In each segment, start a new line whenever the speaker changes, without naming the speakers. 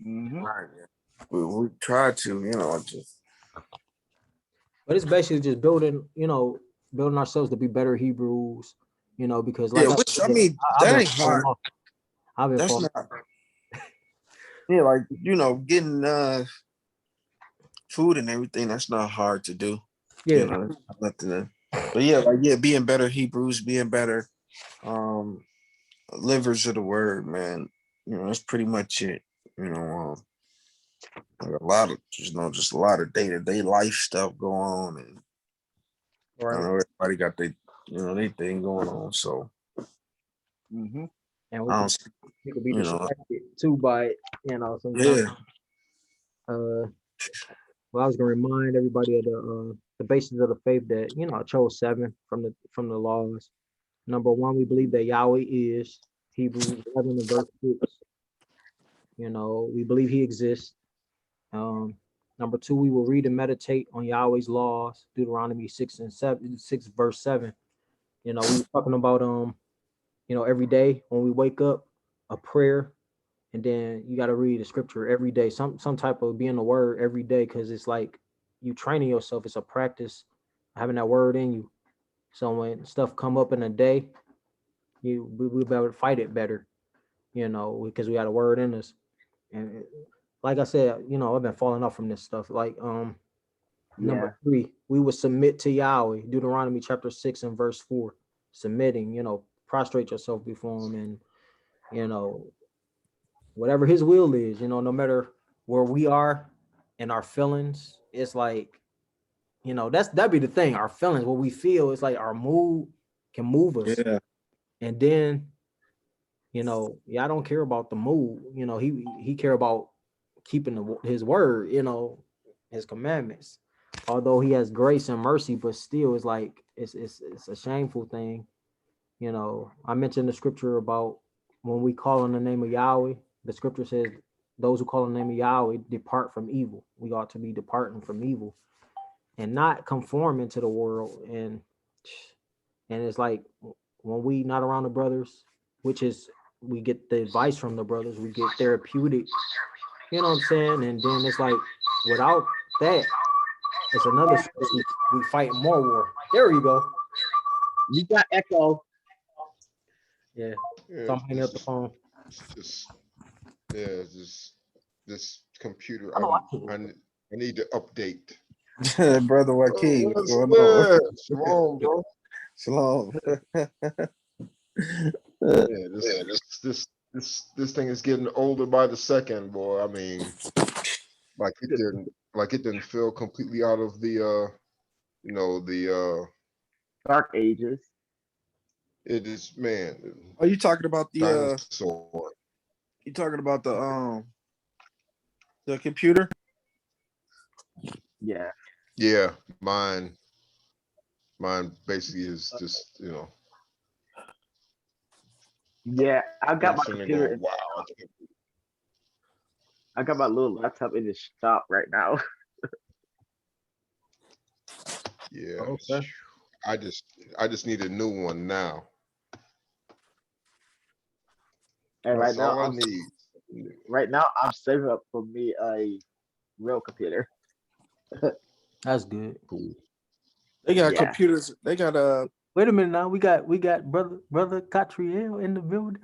Right. We try to, just
But it's basically just building, building ourselves to be better Hebrews, because like
Which I
said,
mean,
I've
that
been
ain't
falling
hard.
off. I've been
That's
falling
not.
off.
Yeah, like getting food and everything. That's not hard to do.
Yeah.
Nothing. But yeah, being better Hebrews, being better livers of the word, man. That's pretty much it. Like a lot of just a lot of day-to-day life stuff going on, and everybody got their thing going on. So
And we could be distracted too by it, sometimes.
Yeah.
Well, I was gonna remind everybody of the basis of the faith that I chose 7 from the laws. Number 1, we believe that Yahweh is Hebrews 11 and verse 6. We believe He exists. Number 2, we will read and meditate on Yahweh's laws, Deuteronomy 6 and 7, 6 verse 7. We were talking about every day when we wake up, a prayer, and then you got to read the scripture every day, some type of being the word every day, because it's like you training yourself. It's a practice having that word in you. So when stuff come up in a day, we'll be able to fight it better, because we got a word in us. And like I said, I've been falling off from this stuff. Like number 3, we would submit to Yahweh, Deuteronomy chapter 6 and verse 4. Submitting, prostrate yourself before Him, and whatever His will is, no matter where we are in our feelings, it's like, that'd be the thing. Our feelings, what we feel, it's like our mood can move us.
Yeah.
And then, I don't care about the mood. He care about keeping His word, His commandments. Although He has grace and mercy, but still, it's like it's a shameful thing. I mentioned the scripture about when we call on the name of Yahweh. The scripture says, "Those who call on the name of Yahweh depart from evil." We ought to be departing from evil and not conforming to the world. And it's like when we not around the brothers, which is we get the advice from the brothers, we get therapeutic. You know what I'm saying? And then it's like without that, it's another source. We fight more war. There you go.
You got echo.
Yeah. So I'm hanging up the phone.
This computer. I need to update.
Brother Joaquin, what's going on?
Shalom, bro.
Shalom.
This thing is getting older by the second, boy. I mean, like it didn't feel completely out of the the
Dark Ages.
It is, man.
Are you talking about the
dinosaur?
You talking about the computer?
Yeah.
Yeah, mine basically is just
Yeah, I got my computer.
Going, wow.
I got my little laptop in the shop right now.
Yeah.
Okay.
I just need a new one now.
And
That's all I need.
Right now, I'm saving up for me a real computer.
That's good.
Cool.
They got computers. They got
Wait a minute now. We got brother Catriel in the building.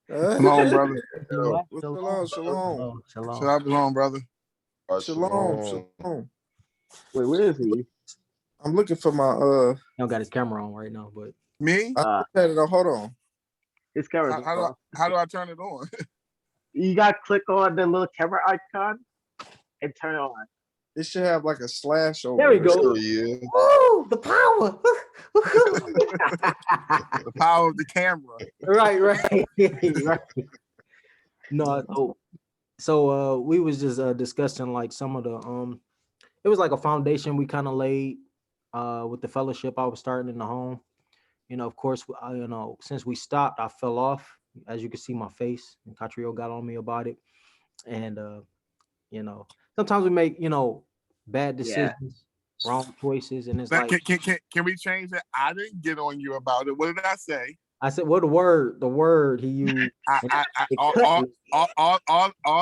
Shalom, brother.
Shalom.
Shalom, brother.
Shalom.
Wait, where is he?
I'm looking for my
He don't got his camera on right now, but
me?
Hold on.
His camera's
how do I turn it on?
You gotta click on the little camera icon and turn it on.
It should have like a slash over.
There we go. Woo, the power.
The power of the camera.
Right. No, so we was just discussing like some of the it was like a foundation we kind of laid with the fellowship I was starting in the home. Of course, since we stopped, I fell off. As you can see my face, and Catriel got on me about it. And sometimes we make bad decisions, wrong choices, and it's
can we change it? I didn't get on you about it. What did I say?
I said, what the word he used. It cut me.
All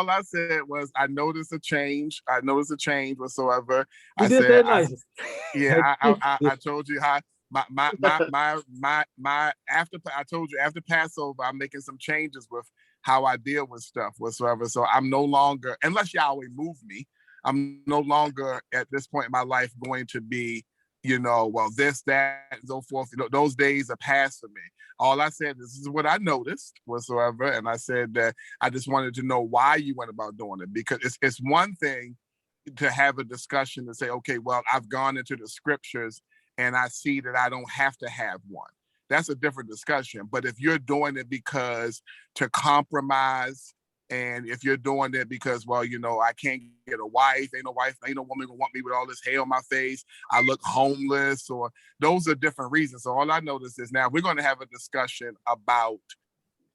I said was I noticed a change. I noticed a change whatsoever.
You
I
did say
said,
it nice.
I told you how my after I told you after Passover, I'm making some changes with how I deal with stuff whatsoever. So I'm no longer, unless Yahweh move me, I'm no longer at this point in my life going to be, well, this, that, and so forth. Those days are past for me. All I said, this is what I noticed whatsoever. And I said that I just wanted to know why you went about doing it, because it's one thing to have a discussion and say, okay, well, I've gone into the scriptures and I see that I don't have to have one. That's a different discussion. But if you're doing it because to compromise, and if you're doing it because, well, I can't get a wife, ain't no woman gonna want me with all this hair on my face, I look homeless, or those are different reasons. So all I notice is now we're going to have a discussion about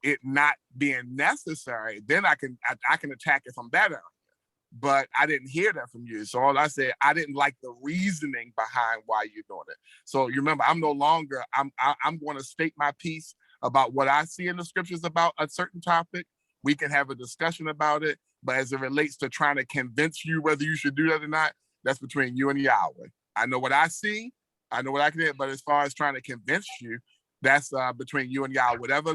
it not being necessary. Then I can attack it from that area. But I didn't hear that from you. So all I said, I didn't like the reasoning behind why you're doing it. So you remember, I'm going to state my piece about what I see in the scriptures about a certain topic. We can have a discussion about it. But as it relates to trying to convince you whether you should do that or not, that's between you and Yahweh. I know what I see. I know what I can do. But as far as trying to convince you, that's between you and Yahweh. Whatever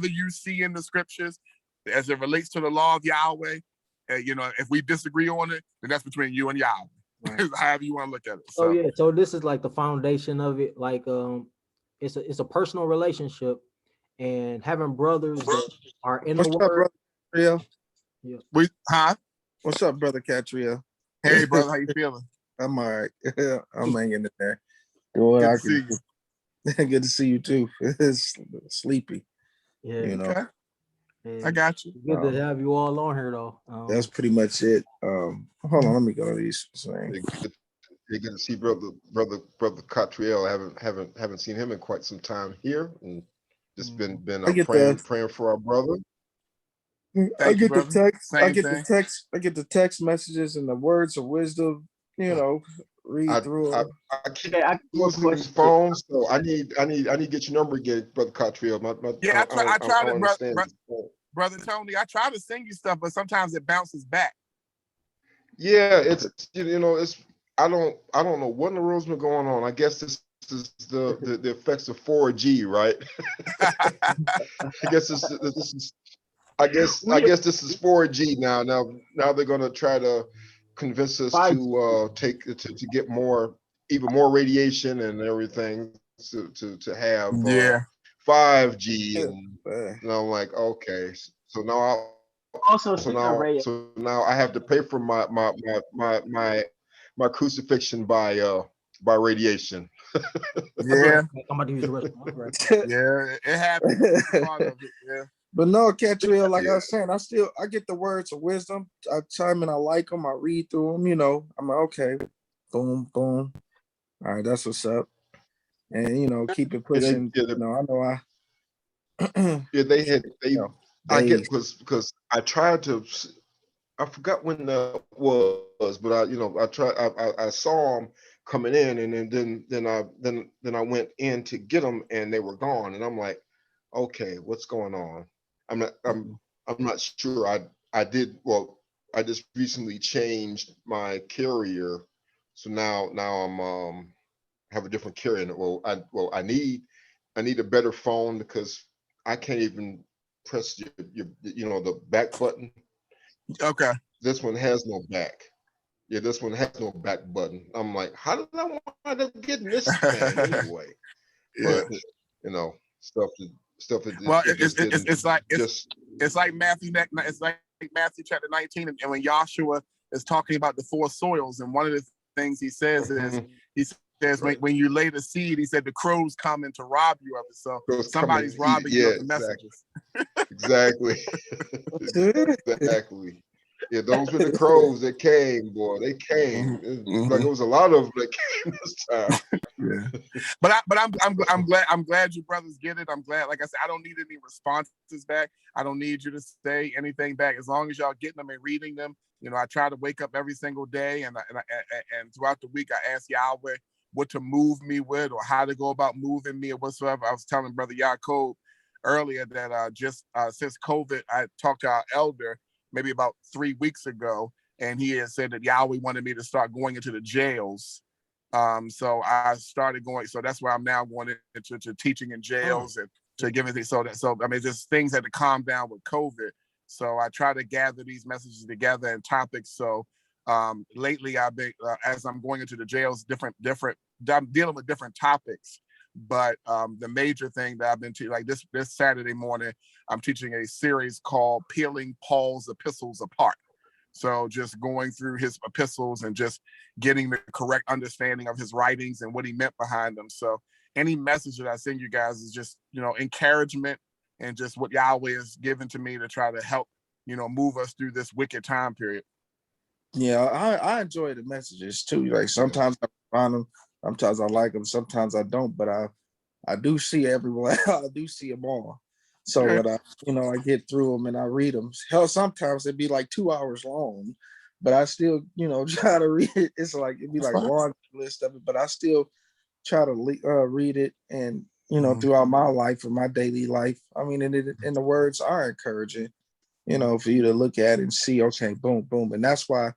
you see in the scriptures, as it relates to the law of Yahweh, if we disagree on it, then that's between you and Yahweh. Right. However you want to look at it.
So yeah, so this is like the foundation of it. Like it's a personal relationship, and having brothers that are in the word.
Brother
Yeah.
What's up, brother Catria?
Hey, brother, how you feeling?
I'm all right. I'm hanging in there. Good
to see you.
Good to see you too. It's sleepy.
Yeah.
Okay. I got you.
Good to have you all on here, though.
That's pretty much it. Hold on, let me go to these.
You're good to see brother Catriel. I haven't seen him in quite some time here, and just been praying for our brother.
I get the text messages and the words of wisdom. Read through them.
I can't listen to his phone, so I need to get your number again, brother Catriel.
I tried it, brother Tony. I try to send you stuff, but sometimes it bounces back.
Yeah, it's I don't know what in the world's been going on. I guess this is the effects of 4G, right? I guess this is 4G now. Now they're gonna try to convince us to get even more radiation and everything to have 5G, and I'm like, okay, so now I have to pay for my crucifixion by radiation.
Yeah.
I'm about to use the restroom.
Yeah, it happens. Yeah.
But no, Catriel, like I was saying, I get the words of wisdom. I chime in, I like them, I read through them, I'm like, okay, boom, boom. All right, that's what's up. And keep it pushing. I know
I get because I tried to, I forgot when that was, but I saw them coming in, and then I went in to get them, and they were gone, and I'm like, okay, what's going on? I'm not sure. I just recently changed my carrier, so now I'm have a different carrier. I need a better phone because I can't even press your the back button.
Okay.
This one has no back. Yeah, this one has no back button. I'm like, how did I wind up getting this thing anyway?
Yeah.
But stuff that
well, it's like Matthew. It's like Matthew chapter 19, and when YAHSHUA is talking about the four soils, and one of the things he says is he says when you lay the seed, he said the crows come in to rob you of it. So somebody's robbing you of the messages.
Exactly. Exactly. Yeah, those were the crows that came, boy. They came. Like it was a lot of them that came this time.
Yeah. But I'm glad you brothers get it. I'm glad. Like I said, I don't need any responses back. I don't need you to say anything back. As long as y'all getting them and reading them. I try to wake up every single day, and throughout the week I ask Yahweh what to move me with or how to go about moving me or whatsoever. I was telling Brother Yaakov, earlier that just since COVID, I talked to our elder maybe about 3 weeks ago, and he had said that Yahweh wanted me to start going into the jails. So I started going. So that's where I'm now going into teaching in jails and to give it. So I mean, just things had to calm down with COVID. So I try to gather these messages together and topics. So lately I've been, as I'm going into the jails, I'm dealing with different topics. But the major thing that I've been teaching, like this Saturday morning, I'm teaching a series called Peeling Paul's Epistles Apart. So just going through his epistles and just getting the correct understanding of his writings and what he meant behind them. So any message that I send you guys is just, encouragement and just what Yahweh has given to me to try to help, move us through this wicked time period.
Yeah, I enjoy the messages too. Like sometimes I find them, sometimes I like them, sometimes I don't, but I do see everyone. I do see them all. So when I get through them and I read them. Hell, sometimes it'd be like 2 hours long, but I still, try to read it. It's like it'd be like long list of it, but I still try to read it and throughout my life and my daily life. I mean, and the words are encouraging, for you to look at and see. Okay, boom, boom, and that's why,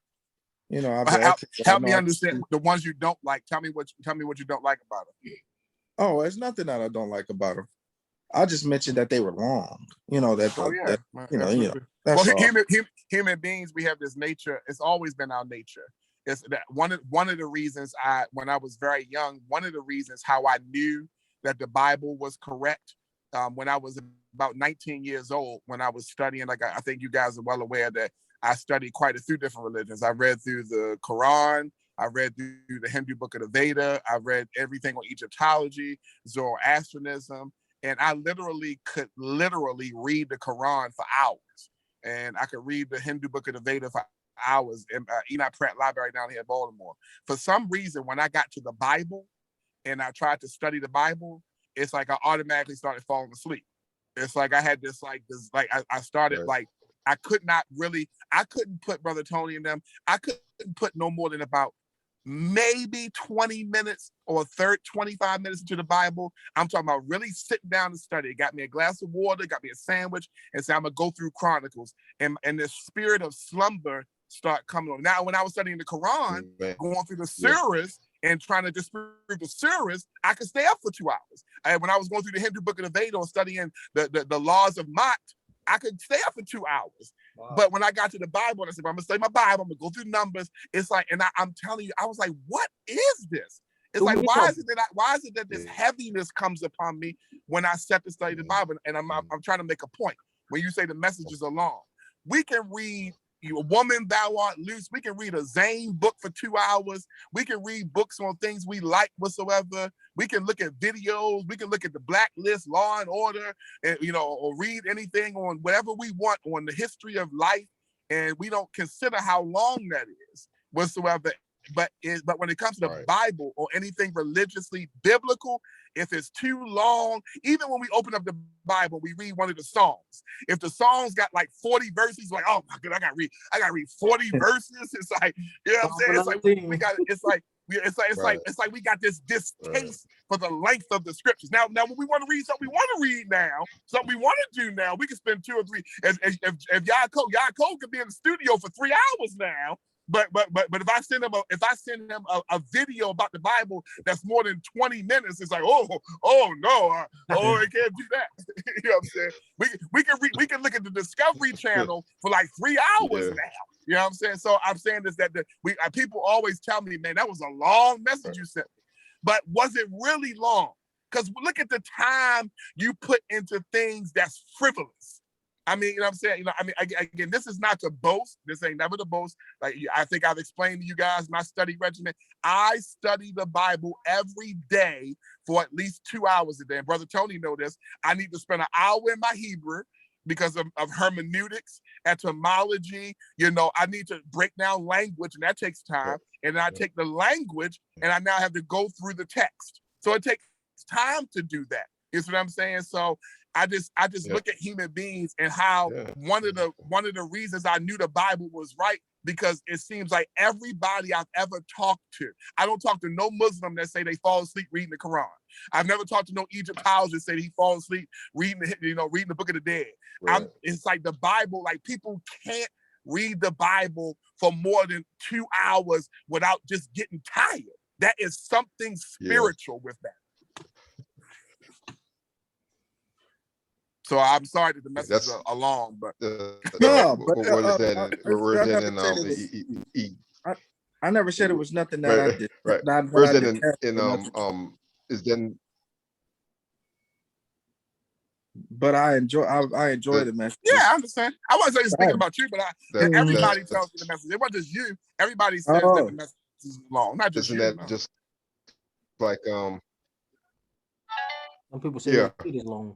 help me understand the ones you don't like. Tell me what you don't like about them.
Oh, there's nothing that I don't like about them. I just mentioned that they were long. That's all.
Human beings, we have this nature. It's always been our nature. It's that one of the reasons when I was very young, one of the reasons how I knew that the Bible was correct, when I was about 19 years old, when I was studying, like I think you guys are well aware that I studied quite a few different religions. I read through the Quran. I read through the Hindu book of the Veda. I read everything on Egyptology, Zoroastrianism. And I could read the Quran for hours. And I could read the Hindu book of the Veda for hours in Enoch Pratt Library down here in Baltimore. For some reason, when I got to the Bible and I tried to study the Bible, it's like I automatically started falling asleep. It's like I had I started I couldn't put Brother Tony in them. I couldn't put no more than about maybe 20 minutes or 25 minutes into the Bible. I'm talking about really sitting down and study. Got me a glass of water, got me a sandwich, and said, I'm going to go through Chronicles. And the spirit of slumber start coming on. Now, when I was studying the Quran, going through the surahs and trying to disprove the surahs, I could stay up for 2 hours. And when I was going through the Hindu book of the Veda or studying the laws of Mat, I could stay up for 2 hours. Wow. But when I got to the Bible, and I said, I'm going to study my Bible, I'm going to go through Numbers. It's like, and I'm telling you, I was like, what is this? It's like, why is it that this heaviness comes upon me when I set to study the Bible? And I'm trying to make a point. When you say the messages are long, we can read A Woman Thou Art Loose. We can read a Zane book for 2 hours. We can read books on things we like whatsoever. We can look at videos. We can look at the Blacklist, Law and Order, and or read anything on whatever we want on the history of life, and we don't consider how long that is whatsoever. But when it comes to the Bible or anything religiously biblical, if it's too long, even when we open up the Bible, we read one of the Psalms. If the Psalms got like 40 verses, like, oh my God, I gotta read 40 verses. It's like, what I'm saying? It's like we got this distaste for the length of the scriptures. Now when we want to read something we want to read now, something we want to do now, we can spend 2 or 3. If Yaakov could be in the studio for 3 hours now. But if I send him a video about the Bible that's more than 20 minutes, it's like, oh no, I can't do that. You know what I'm saying? We can look at the Discovery Channel for like 3 hours now. You know what I'm saying? So I'm saying this that people always tell me, man, that was a long message you sent me. But was it really long? Because look at the time you put into things that's frivolous. I mean, you know what I'm saying? Again, this is not to boast. This ain't never to boast. Like, I think I've explained to you guys my study regimen. I study the Bible every day for at least 2 hours a day. And Brother Tony know this. I need to spend an hour in my Hebrew because of hermeneutics, etymology. I need to break down language, and that takes time. And then I take the language, and I now have to go through the text. So it takes time to do that. Is what I'm saying? So I just look at human beings and how one of the reasons I knew the Bible was right, because it seems like everybody I've ever talked to, I don't talk to no Muslim that say they fall asleep reading the Quran. I've never talked to no Egyptologist that say he falls asleep reading the Book of the Dead.
Right.
It's like the Bible, like people can't read the Bible for more than 2 hours without just getting tired. That is something spiritual with that. So I'm sorry that the message is long, but
no, but
what is that? Where is that in
I never said it was nothing that I did.
Right.
That
Where's
I
that
detest.
is then?
But I enjoy the message.
Yeah, I understand. I wasn't saying speaking about you, but everybody tells me the message. It wasn't just you. Everybody says that the message is long, not just
isn't
you.
that just like
Some people say it is long.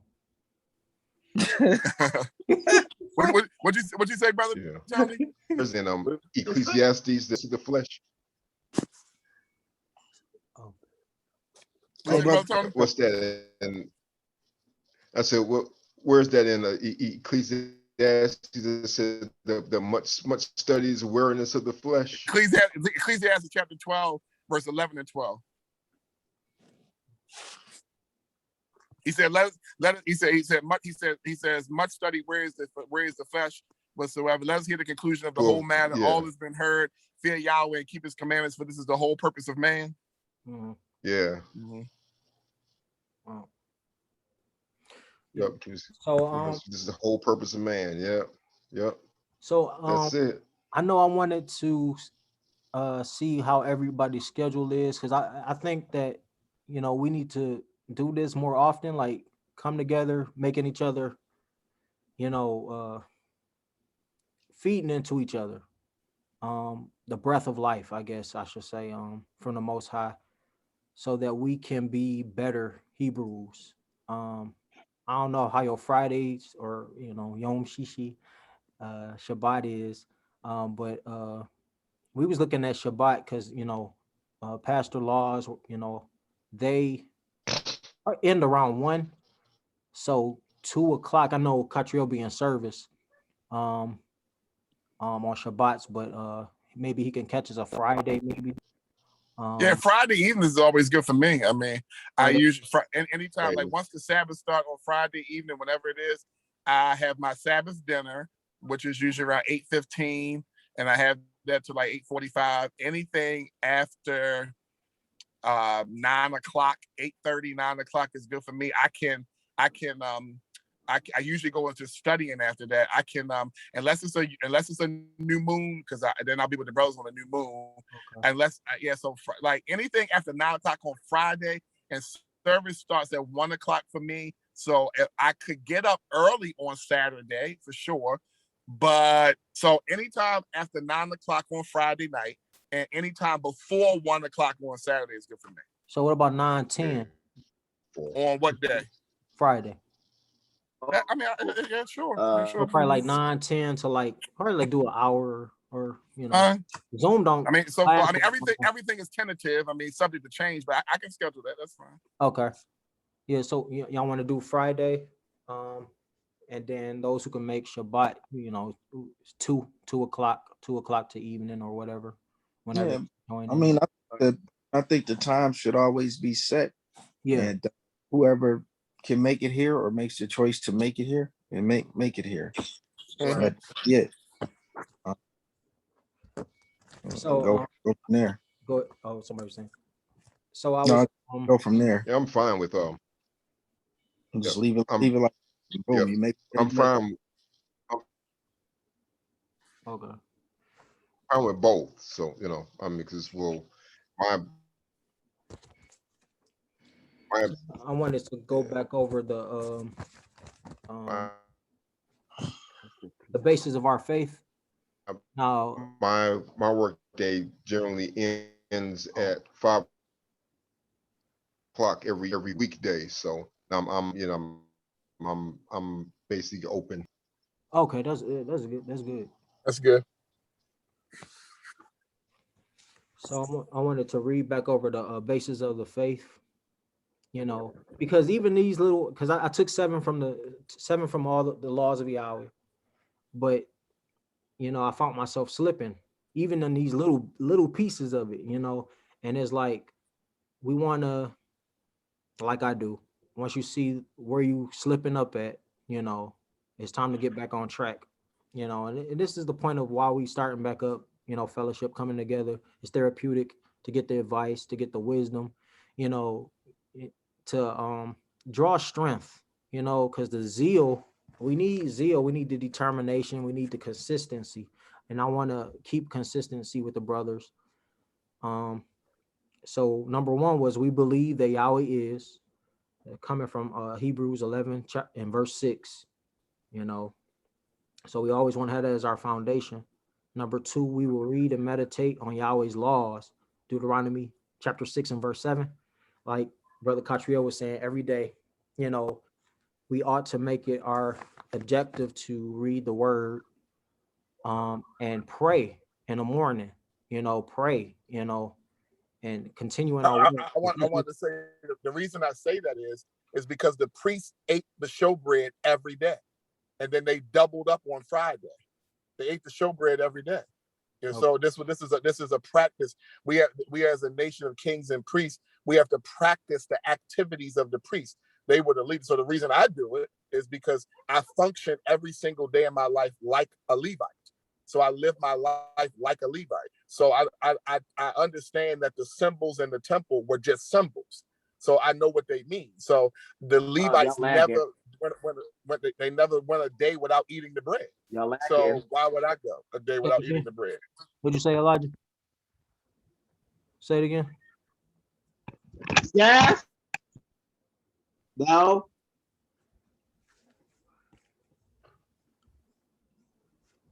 What you say, brother? Johnny?
Where's in Ecclesiastes, the flesh? What's that? And I said, where's that in Ecclesiastes? It said the much studies awareness of the flesh.
Ecclesiastes chapter 12, verse 11 and 12. He said, he says, much study where is the flesh whatsoever. Let us hear the conclusion of the whole matter. Yeah. All has been heard. Fear Yahweh and keep his commandments, for this is the whole purpose of man.
Mm-hmm.
Yeah.
Mm-hmm. Wow.
Yep.
So
this is the whole purpose of man. Yeah. Yep.
So
that's it.
I know I wanted to see how everybody's schedule is, because I think that we need to do this more often, like come together, making each other, feeding into each other. The breath of life, I guess I should say, from the Most High, so that we can be better Hebrews. I don't know how your Fridays or Yom Shishi Shabbat is, but we was looking at Shabbat because Pastor Laws, they are end around 1, so 2 o'clock. I know Catriel be in service on Shabbats, but maybe he can catch us a Friday, maybe.
Yeah, Friday evening is always good for me. I mean, I usually anytime, like once the Sabbath start on Friday evening, whenever it is, I have my Sabbath dinner, which is usually around 8:15, and I have that to like 8:45. Anything after 9 o'clock, 8:30, 9 o'clock is good for me. I usually go into studying after that. I can unless it's a new moon, because then I'll be with the brothers on a new moon. Okay. So like anything after 9 o'clock on Friday, and service starts at 1 o'clock for me. So if I could get up early on Saturday for sure, but so anytime after 9 o'clock on Friday night and anytime before 1 o'clock on Saturday is good for me.
So what about 9-10?
On what day?
Friday.
I mean, yeah, sure.
So probably like 9-10 to like probably like do an hour or Zoom don't.
I mean, everything is tentative. I mean, subject to change, but I can schedule that. That's fine.
Okay. Yeah. So y'all want to do Friday, and then those who can make Shabbat, 2 o'clock to evening or whatever. Whenever.
Yeah. I mean, I think the time should always be set.
Yeah.
And whoever can make it here or makes the choice to make it here and make it here.
Right.
Yeah.
So
go from there.
Go. Oh, somebody was saying. So I was
go from there.
Yeah, I'm fine with
just leave it like boom.
Yep.
You make.
I'm fine.
Okay.
I'm with both. So I mean, because
I wanted to go back over the basis of our faith. Now,
my work day generally ends at 5 o'clock every weekday. So I'm basically open.
Okay, that's good.
That's good.
So I wanted to read back over the basis of the faith. you know, because even these little, because I took seven from all the laws of Yahweh, but you know, I found myself slipping even in these little pieces of it, you know, and it's like we want to, like I do, once you see where you slipping up at, you know, it's time to get back on track, you know, and this is the point of why we starting back up, you know, fellowship coming together. It's therapeutic to get the advice, to get the wisdom, you know, to draw strength, you know, because the zeal, we need the determination, we need the consistency, and I want to keep consistency with the brothers. So number one was we believe that Yahweh is, coming from Hebrews 11 and verse 6, you know, so we always want to have that as our foundation. Number two, we will read and meditate on Yahweh's laws, Deuteronomy chapter 6 and verse 7. Like Brother Catriel was saying, every day, you know, we ought to make it our objective to read the word and pray in the morning, you know, pray, you know, and continue in our
I
work.
want to say the reason I say that is because the priests ate the showbread every day, and then they doubled up on Friday. They ate the showbread every day. And so this is a practice. We as a nation of kings and priests, we have to practice the activities of the priests. They were the leaders. So the reason I do it is because I function every single day in my life like a Levite. So I live my life like a Levite. So I understand that the symbols in the temple were just symbols. So I know what they mean. So the Levites never they never went a day without eating the bread. So why would I go a day without eating the bread?
What'd you say, Elijah? Say it again.
Yes. No.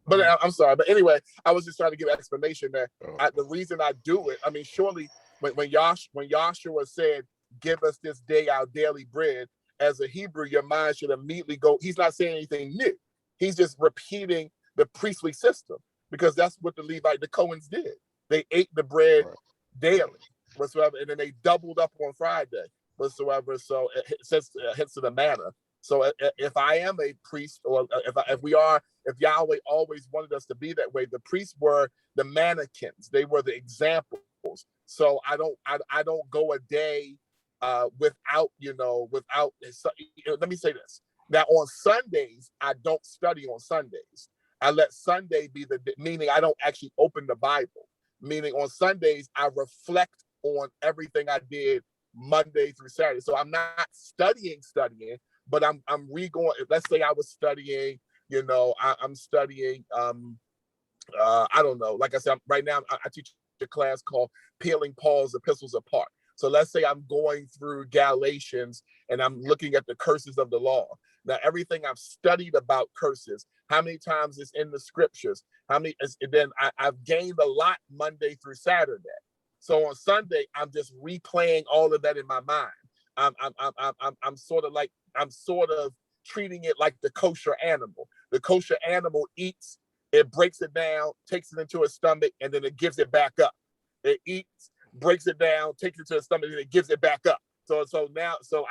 But I'm sorry. But anyway, I was just trying to give an explanation that the reason I do it, I mean, surely when YAHSHUA said, give us this day our daily bread, as a Hebrew, your mind should immediately go, he's not saying anything new. He's just repeating the priestly system, because that's what the Cohens did. They ate the bread daily, whatsoever, and then they doubled up on Friday, whatsoever. So it says hence to the manna. So if I am a priest, or if Yahweh always wanted us to be that way, the priests were the mannequins. They were the examples. So I don't go a day without. Let me say this. Now on Sundays, I don't study on Sundays. I let Sunday be meaning I don't actually open the Bible. Meaning on Sundays, I reflect on everything I did Monday through Saturday. So I'm not studying, but I'm re-going. Let's say I was studying, I'm studying, I don't know. Like I said, right now I teach a class called Peeling Paul's Epistles Apart. So let's say I'm going through Galatians and I'm looking at the curses of the law. Now, everything I've studied about curses, how many times it's in the scriptures, I've gained a lot Monday through Saturday. So on Sunday, I'm just replaying all of that in my mind. I'm sort of treating it like the kosher animal. The kosher animal eats, it breaks it down, takes it into its stomach, and then it gives it back up. It eats, breaks it down, takes it to its stomach, and it gives it back up. So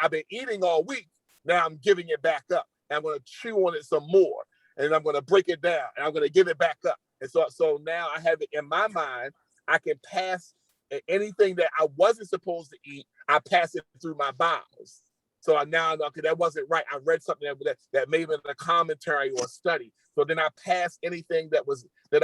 I've been eating all week. Now I'm giving it back up. And I'm going to chew on it some more, and I'm going to break it down, and I'm going to give it back up. And so now I have it in my mind. I can pass anything that I wasn't supposed to eat. I pass it through my bowels. So I now know, okay, that wasn't right. I read something that may have been a commentary or a study. So then I pass anything that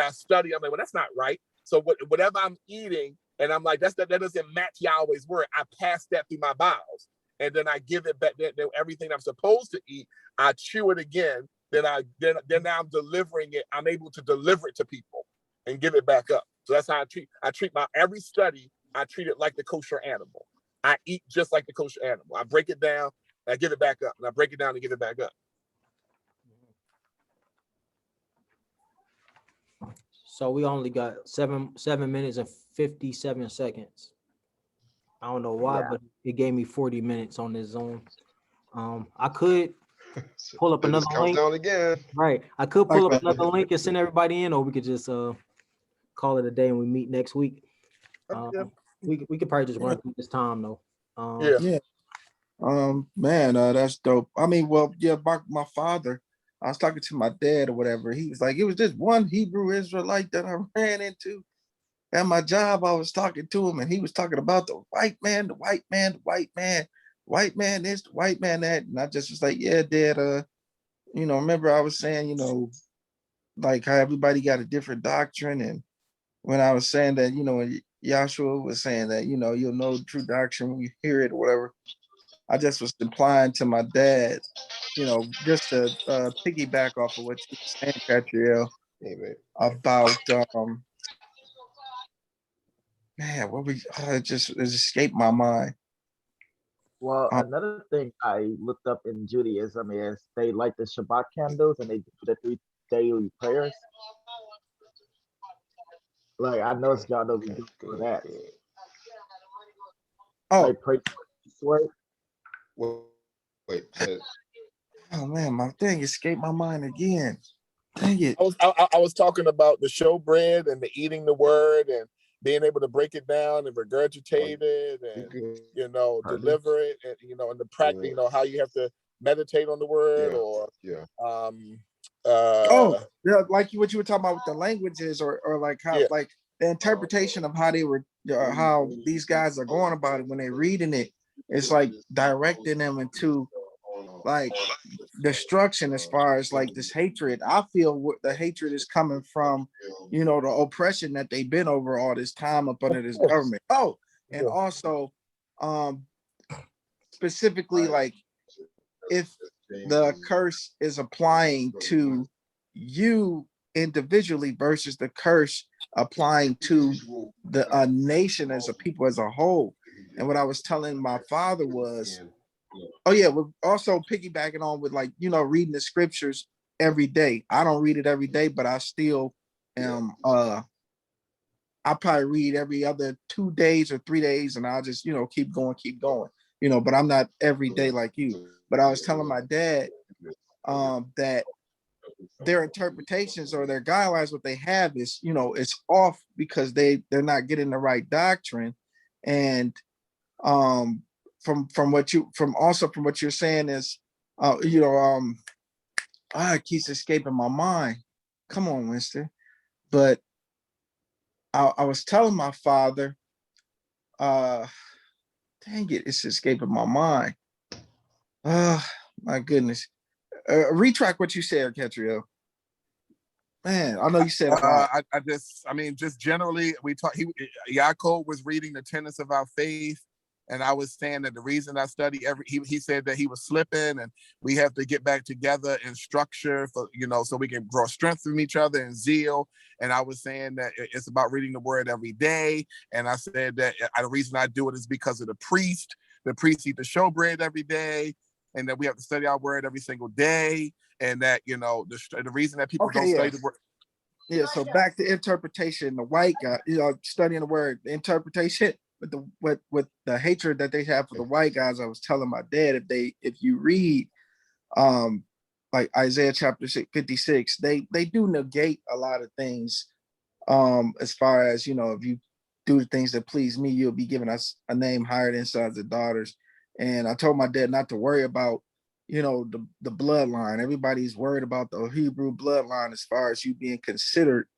I study. I'm like, well, that's not right. So whatever I'm eating, and I'm like, that doesn't match Yahweh's word. I pass that through my bowels, and then I give it back. Then everything I'm supposed to eat, I chew it again. Then now I'm delivering it. I'm able to deliver it to people and give it back up. So that's how I treat my every study. I treat it like the kosher animal. I eat just like the kosher animal. I break it down, and I give it back up, and I break it down and give it back up.
So we only got 7 minutes and 57 seconds. I don't know why, but it gave me 40 minutes on this zone. I could pull up another link.
Down again.
Right. I could pull up another link and send everybody in, or we could just call it a day and we meet next week. We could probably just run through this time though.
Yeah. Man, that's dope. I mean, well, yeah, my father, I was talking to my dad or whatever. He was like, it was just one Hebrew Israelite that I ran into at my job. I was talking to him and he was talking about the white man, the white man, the white man, white man this, the white man that. And I just was like, yeah, dad, remember I was saying, like how everybody got a different doctrine. And when I was saying that, Yahshua was saying that, you'll know the true doctrine when you hear it or whatever. I just was implying to my dad, just to piggyback off of what you were saying, Catriel, about man, what we it escaped my mind.
Well, another thing I looked up in Judaism is they light the Shabbat candles and they do the 3 daily prayers. Like I know y'all don't be doing for that.
Oh,
they pray for it.
Wait.
Oh man, my thing escaped my mind again. Dang it.
I was talking about the showbread and the eating the word and being able to break it down and regurgitate it and deliver it and and the practice, how you have to meditate on the word or
yeah, like what you were talking about with the languages or like how like the interpretation of how they were how these guys are going about it when they're reading it. It's like directing them into like destruction as far as like this hatred. I feel what the hatred is coming from, the oppression that they've been over all this time up under this government. Oh, and also specifically like if the curse is applying to you individually versus the curse applying to the nation as a people as a whole. And what I was telling my father was, oh yeah, we're also piggybacking on with like, reading the scriptures every day. I don't read it every day, but I still am I probably read every other 2 days or 3 days and I'll just, keep going, but I'm not every day like you. But I was telling my dad that their interpretations or their guidelines, what they have is, it's off because they're not getting the right doctrine. And from what you're saying is, it keeps escaping my mind. Come on, Winston. But I was telling my father, dang it, it's escaping my mind. My goodness. Retract what you said, Catriel. Man, I know you said a lot.
Just generally, we talk. Yaakov was reading the tenets of our faith, and I was saying that the reason I study he said that he was slipping, and we have to get back together in structure for so we can draw strength from each other and zeal. And I was saying that it's about reading the word every day, and I said that the reason I do it is because of the priest. The priest eat the showbread every day, and that we have to study our word every single day. And that the reason that people don't study the word.
Yeah, so back to interpretation. The white guy, studying the word, the interpretation with the hatred that they have for the white guys. I was telling my dad if you read like Isaiah chapter 56, they do negate a lot of things. As far as if you do the things that please me, you'll be given us a name higher than sons and daughters. And I told my dad not to worry about the bloodline. Everybody's worried about the Hebrew bloodline as far as you being considered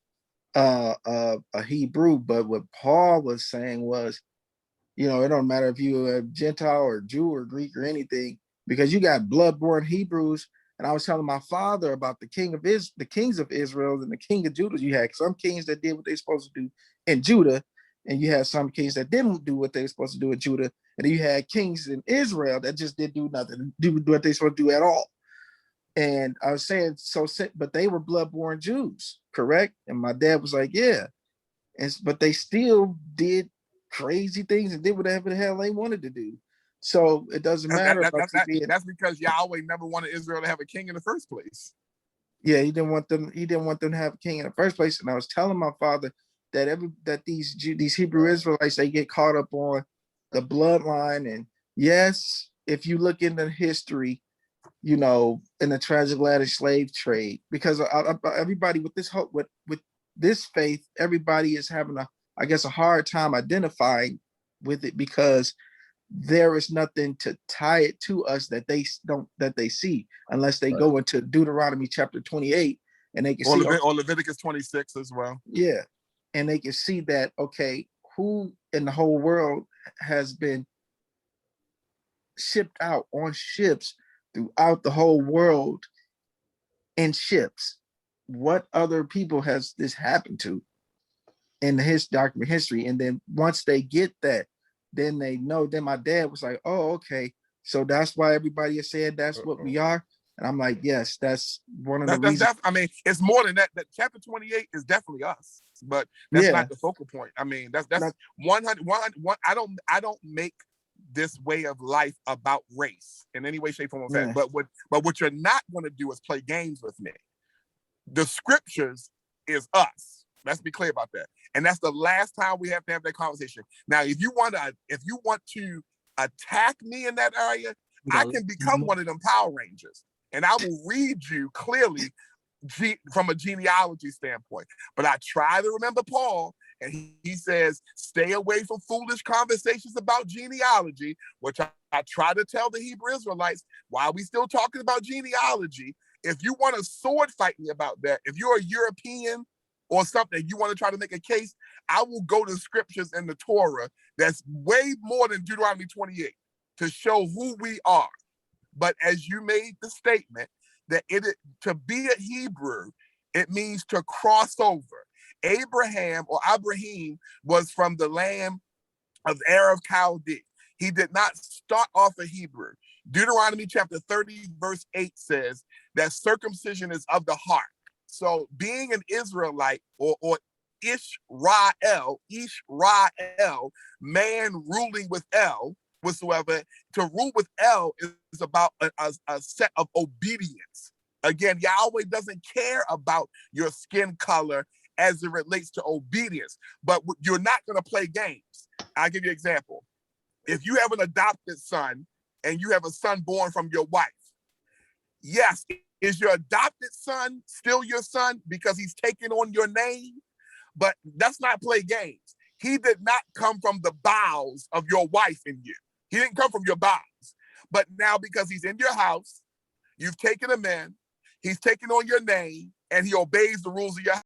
a Hebrew. But what Paul was saying was, it don't matter if you're a Gentile or Jew or Greek or anything, because you got blood-born Hebrews. And I was telling my father about the kings of Israel and the king of Judah. You had some kings that did what they're supposed to do in Judah, and you had some kings that didn't do what they were supposed to do in Judah. And then you had kings in Israel that just didn't do nothing, do what they supposed to do at all. And I was saying, but they were blood-born Jews, correct? And my dad was like, yeah. But they still did crazy things and did whatever the hell they wanted to do. So it doesn't matter.
That's because Yahweh never wanted Israel to have a king in the first place.
Yeah, he didn't want them to have a king in the first place. And I was telling my father that these Hebrew Israelites, they get caught up on the bloodline. And yes, if you look into history, in the transatlantic slave trade, because everybody with this hope, with this faith, everybody is having a hard time identifying with it, because there is nothing to tie it to us that they see, unless they go into Deuteronomy chapter 28 and they can see,
or Leviticus 26 as well.
Yeah, and they can see that, okay, who in the whole world has been shipped out on ships throughout the whole world in ships? What other people has this happened to in his document history? And then once they get that, then they know. Then my dad was like, oh, okay, so that's why everybody is saying that's what we are. And I'm like, yes, that's one of the reasons.
I mean, it's more than that. That chapter 28 is definitely us, but that's not the focal point. I mean, that's 100. I don't make this way of life about race in any way, shape, form, or fashion. But what you're not going to do is play games with me. The scriptures is us. Let's be clear about that. And that's the last time we have to have that conversation. Now, if you want to attack me in that area, I can become one of them Power Rangers. And I will read you clearly from a genealogy standpoint. But I try to remember Paul, and he says, stay away from foolish conversations about genealogy, which I try to tell the Hebrew Israelites, while we still talking about genealogy, if you want to sword fight me about that, if you're a European or something, you want to try to make a case, I will go to scriptures in the Torah that's way more than Deuteronomy 28 to show who we are. But as you made the statement that to be a Hebrew, it means to cross over. Abraham was from the land of Arab Chaldee. He did not start off a Hebrew. Deuteronomy chapter 30, verse 8 says that circumcision is of the heart. So being an Israelite or Israel, man ruling with El, whatsoever, to rule with El is about a set of obedience. Again, Yahweh doesn't care about your skin color as it relates to obedience, but you're not going to play games. I'll give you an example. If you have an adopted son and you have a son born from your wife, yes, is your adopted son still your son because he's taken on your name? But let's not play games. He did not come from the bowels of your wife in you. He didn't come from your bowels. But now because he's in your house, you've taken him in, he's taken on your name, and he obeys the rules of your